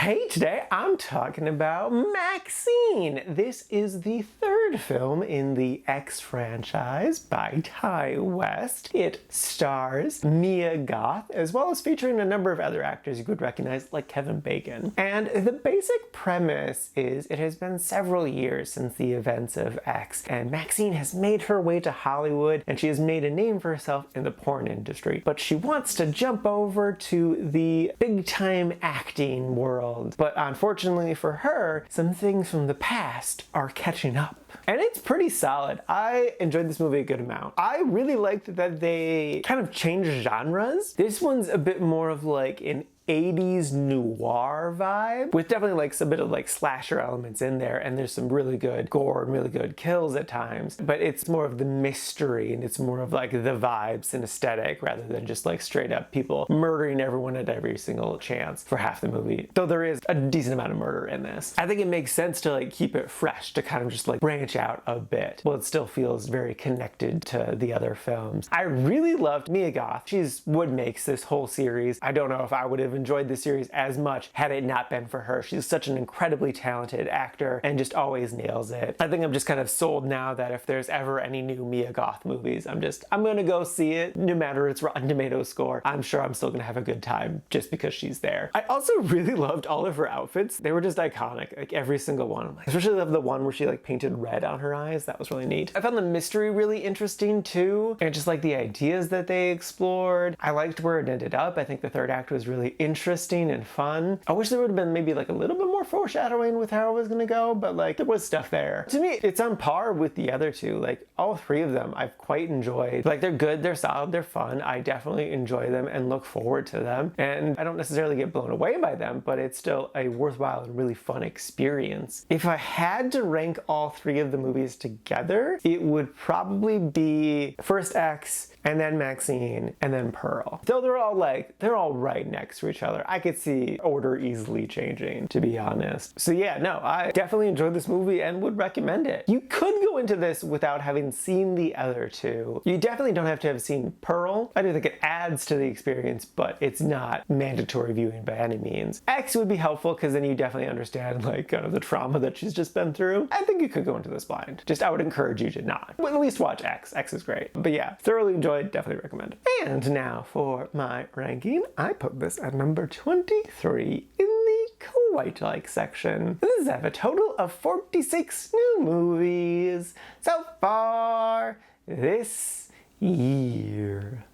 Hey, today I'm talking about MaXXXine. This is the third film in the X franchise by Ty West. It stars Mia Goth, as well as featuring a number of other actors you could recognize, like Kevin Bacon. And the basic premise is it has been several years since the events of X, and MaXXXine has made her way to Hollywood, and she has made a name for herself in the porn industry. But she wants to jump over to the big-time acting world. But unfortunately for her, some things from the past are catching up. And it's pretty solid. I enjoyed this movie a good amount. I really liked that they kind of changed genres. This one's a bit more of like an 80s noir vibe, with definitely like a bit of like slasher elements in there, and there's some really good gore and really good kills at times, but it's more of the mystery and it's more of like the vibes and aesthetic rather than just like straight up people murdering everyone at every single chance for half the movie. Though there is a decent amount of murder in this. I think it makes sense to like keep it fresh, to kind of just like branch out a bit. Well, it still feels very connected to the other films. I really loved Mia Goth. She's what makes this whole series. I don't know if I would have enjoyed the series as much had it not been for her. She's such an incredibly talented actor and just always nails it. I think I'm just kind of sold now that if there's ever any new Mia Goth movies, I'm gonna go see it, no matter its Rotten Tomatoes score. I'm sure I'm still gonna have a good time just because she's there. I also really loved all of her outfits. They were just iconic, like every single one. I especially love the one where she like painted red on her eyes. That was really neat. I found the mystery really interesting too, and just like the ideas that they explored. I liked where it ended up. I think the third act was really interesting and fun. I wish there would have been maybe like a little bit more foreshadowing with how it was gonna go, but like there was stuff there. To me, it's on par with the other two. Like all three of them I've quite enjoyed. Like they're good, they're solid, they're fun. I definitely enjoy them and look forward to them. And I don't necessarily get blown away by them, but it's still a worthwhile and really fun experience. If I had to rank all three of the movies together, it would probably be first X, and then MaXXXine, and then Pearl. Though they're all right next to each other. I could see order easily changing, to be honest. So yeah, no, I definitely enjoyed this movie and would recommend it. You could go into this without having seen the other two. You definitely don't have to have seen Pearl. I do think it adds to the experience, but it's not mandatory viewing by any means. X would be helpful because then you definitely understand like kind of the trauma that she's just been through. I think you could go into this blind. Just I would encourage you to not. But at least watch X. X is great. But yeah, thoroughly enjoyed, definitely recommend. And now for my ranking, I put this at number 23 in the quite like section. This has a total of 46 new movies so far this year.